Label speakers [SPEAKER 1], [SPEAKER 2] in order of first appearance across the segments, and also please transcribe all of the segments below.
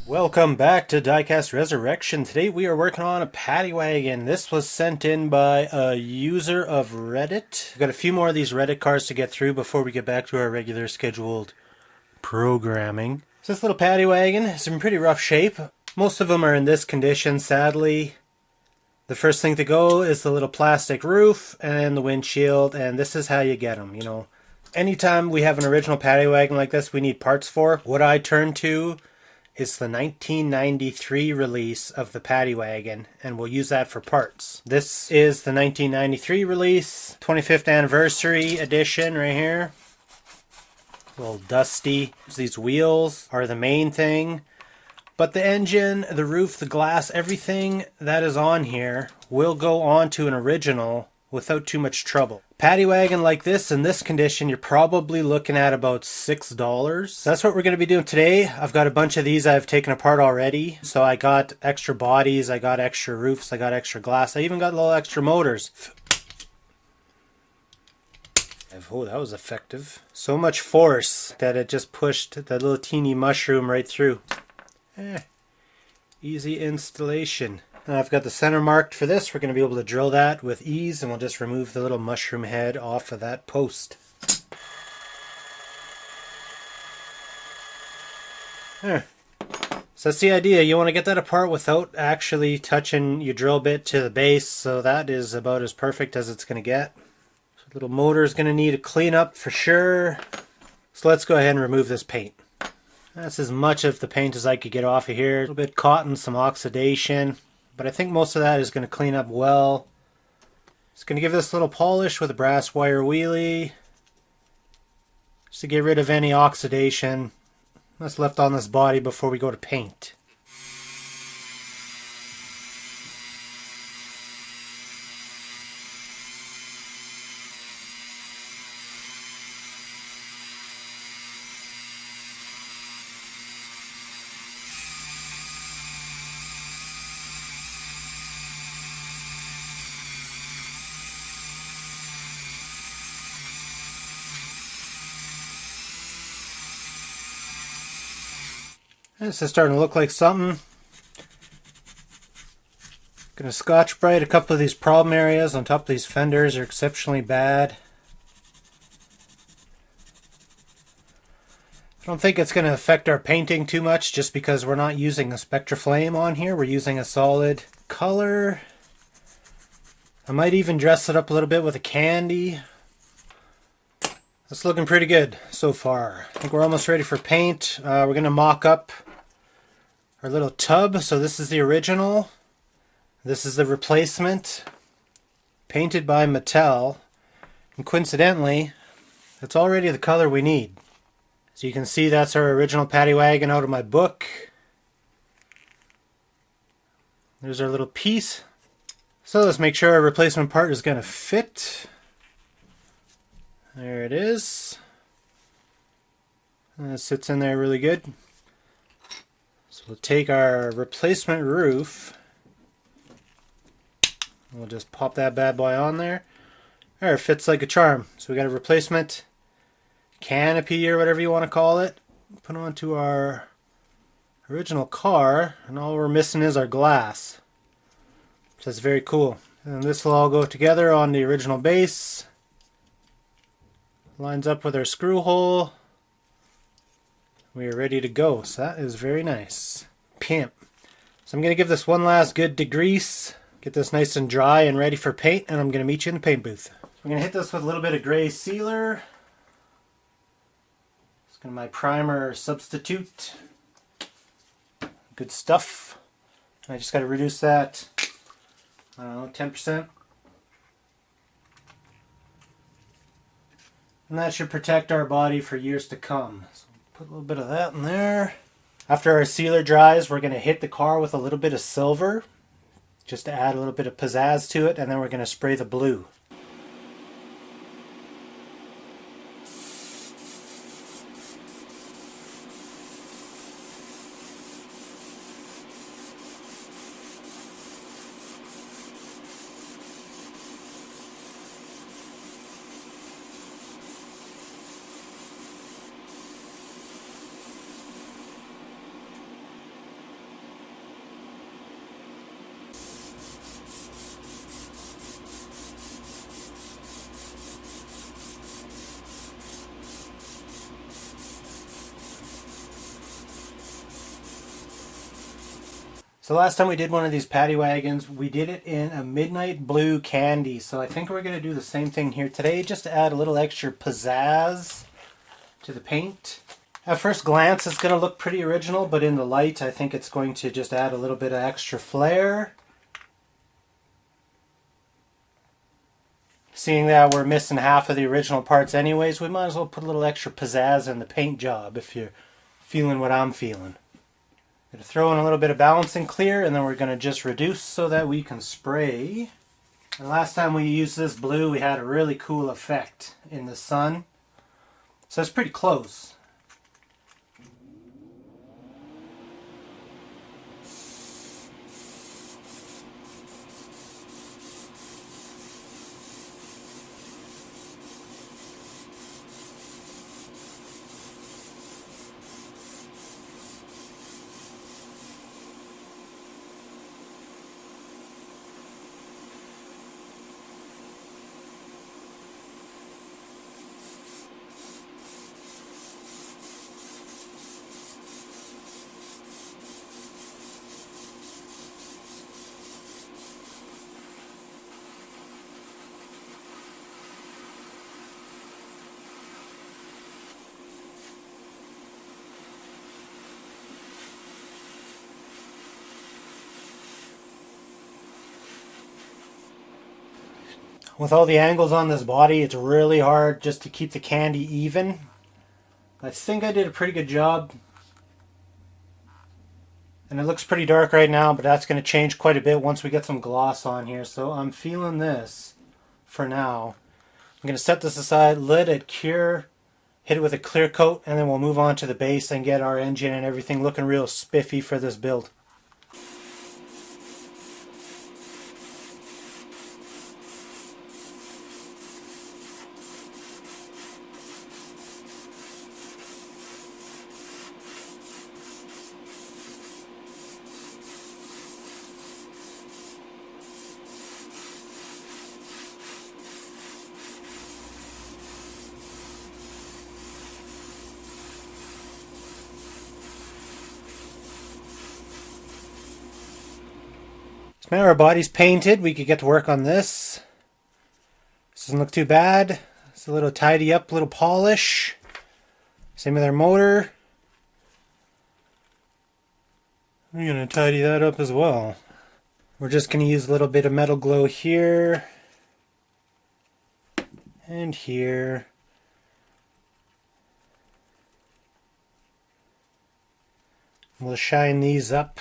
[SPEAKER 1] Welcome back to Diecast Resurrection. Today we are working on a paddy wagon. This was sent in by a user of Reddit. We've got a few more of these Reddit cards to get through before we get back to our regular scheduled programming. So this little paddy wagon is in pretty rough shape. Most of them are in this condition, sadly. The first thing to go is the little plastic roof and the windshield, and this is how you get them, Anytime we have an original paddy wagon like this we need parts for, what I turn to is the 1993 release of the paddy wagon, and we'll use that for parts. This is the 1993 release, 25th anniversary edition right here. A little dusty. These wheels are the main thing, but the engine, the roof, the glass, everything that is on here will go on to an original without too much trouble. Paddy wagon like this in this condition, you're probably looking at about $6. That's what we're going to be doing today. I've got a bunch of these I've taken apart already. So I got extra bodies, I got extra roofs, I got extra glass, I even got little extra motors. Oh, that was effective. So much force that it just pushed that little teeny mushroom right through. Easy installation. I've got the center marked for this. We're going to be able to drill that with ease, and we'll just remove the little mushroom head off of that post. There. So that's the idea. You want to get that apart without actually touching your drill bit to the base, so that is about as perfect as it's going to get. So the little motor is going to need a cleanup for sure. So let's go ahead and remove this paint. That's as much of the paint as I could get off of here. A little bit cotton, some oxidation. But I think most of that is going to clean up well. Just going to give this a little polish with a brass wire wheelie. Just to get rid of any oxidation that's left on this body before we go to paint. This is starting to look like something. Gonna Scotch Brite a couple of these problem areas on top of these fenders. Are exceptionally bad. I don't think it's going to affect our painting too much just because we're not using a Spectraflame on here. We're using a solid color. I might even dress it up a little bit with a candy. That's looking pretty good so far. I think we're almost ready for paint. We're going to mock up our little tub. So this is the original. This is the replacement. Painted by Mattel. And coincidentally, it's already the color we need. So you can see that's our original paddy wagon out of my book. There's our little piece. So let's make sure our replacement part is going to fit. There it is. And it sits in there really good. So we'll take our replacement roof. We'll just pop that bad boy on there. There, it fits like a charm. So we got a replacement canopy or whatever you want to call it. Put onto our original car, and all we're missing is our glass. So that's very cool. And this will all go together on the original base. Lines up with our screw hole. We are ready to go. So that is very nice. Pimp. So I'm going to give this one last good degrease. Get this nice and dry and ready for paint, and I'm going to meet you in the paint booth. So I'm going to hit this with a little bit of gray sealer. It's going to be my primer substitute. Good stuff. I just got to reduce that, I don't know, 10%. And that should protect our body for years to come. So put a little bit of that in there. After our sealer dries, we're going to hit the car with a little bit of silver, just to add a little bit of pizzazz to it, and then we're going to spray the blue. So last time we did one of these paddy wagons, we did it in a midnight blue candy. So I think we're going to do the same thing here today, just to add a little extra pizzazz to the paint. At first glance, it's going to look pretty original, but in the light, I think it's going to just add a little bit of extra flair. Seeing that we're missing half of the original parts anyways, we might as well put a little extra pizzazz in the paint job if you're feeling what I'm feeling. Going to throw in a little bit of balancing clear, and then we're going to just reduce so that we can spray. And last time we used this blue, we had a really cool effect in the sun. So it's pretty close. With all the angles on this body, it's really hard just to keep the candy even. I think I did a pretty good job. And it looks pretty dark right now, but that's going to change quite a bit once we get some gloss on here. So I'm feeling this for now. I'm going to set this aside, let it cure, hit it with a clear coat, and then we'll move on to the base and get our engine and everything looking real spiffy for this build. Now our body's painted, we could get to work on this. This doesn't look too bad. It's a little tidy up, a little polish. Same with our motor. We're going to tidy that up as well. We're just going to use a little bit of metal glow here. And here. We'll shine these up.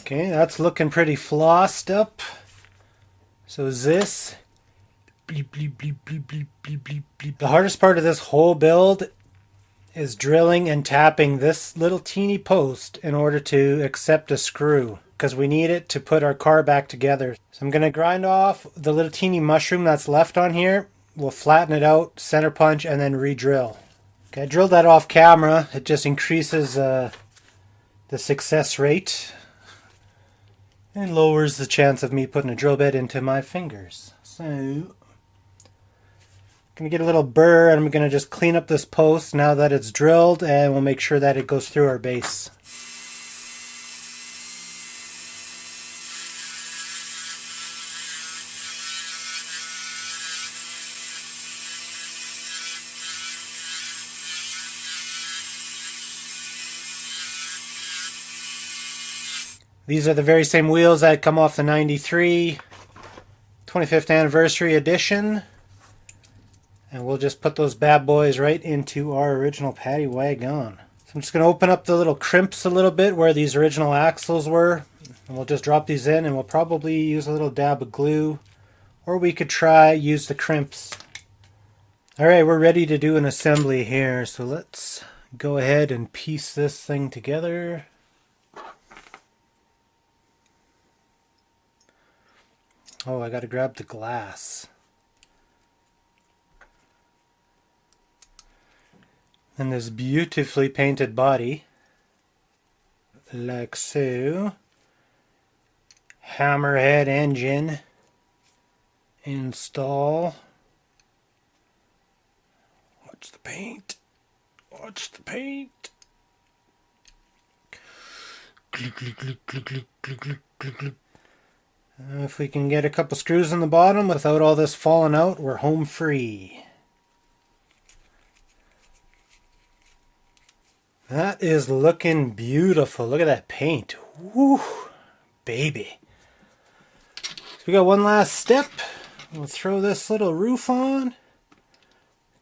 [SPEAKER 1] Okay, that's looking pretty flossed up. So is this. Bleep, bleep, bleep, bleep, bleep, bleep, bleep, bleep. The hardest part of this whole build is drilling and tapping this little teeny post in order to accept a screw, because we need it to put our car back together. So I'm going to grind off the little teeny mushroom that's left on here. We'll flatten it out, center punch, and then re-drill. Okay, I drilled that off camera. It just increases the success rate and lowers the chance of me putting a drill bit into my fingers. So, I'm going to get a little burr, and I'm going to just clean up this post now that it's drilled, and we'll make sure that it goes through our base. These are the very same wheels that come off the 93 25th anniversary edition. And we'll just put those bad boys right into our original Paddy Wagon. So I'm just going to open up the little crimps a little bit where these original axles were. And we'll just drop these in, and we'll probably use a little dab of glue. Or we could use the crimps. Alright, we're ready to do an assembly here. So let's go ahead and piece this thing together. Oh, I gotta grab the glass. And this beautifully painted body, like so. Hammerhead engine. Install. Watch the paint. Watch the paint. If we can get a couple screws in the bottom without all this falling out, we're home free. That is looking beautiful. Look at that paint. Woo, baby. So we got one last step. We'll throw this little roof on.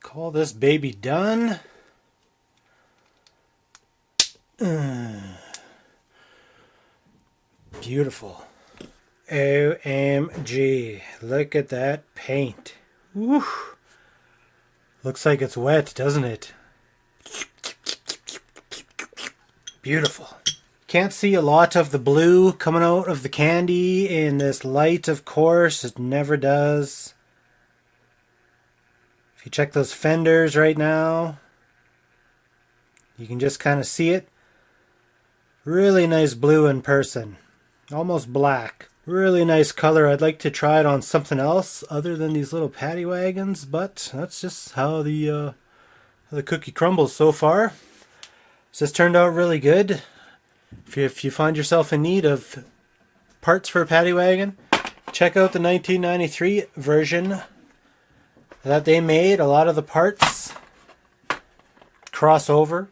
[SPEAKER 1] Call this baby done. Beautiful. OMG. Look at that paint. Woo. Looks like it's wet, doesn't it? Beautiful. Can't see a lot of the blue coming out of the candy in this light, of course. It never does. If you check those fenders right now, you can just kind of see it. Really nice blue in person. Almost black. Really nice color. I'd like to try it on something else other than these little paddy wagons, but that's just how the cookie crumbles so far. So this turned out really good. If you find yourself in need of parts for a paddy wagon, check out the 1993 version that they made. A lot of the parts cross over.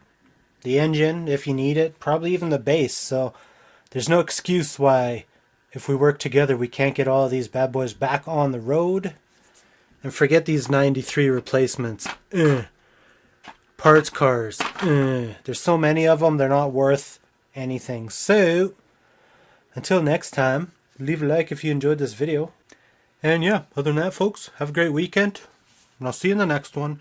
[SPEAKER 1] The engine, if you need it, probably even the base. So there's no excuse why, if we work together, we can't get all of these bad boys back on the road. And forget these 93 replacements. Parts cars. There's so many of them, they're not worth anything. So, until next time, leave a like if you enjoyed this video. And yeah, other than that, folks, have a great weekend. And I'll see you in the next one.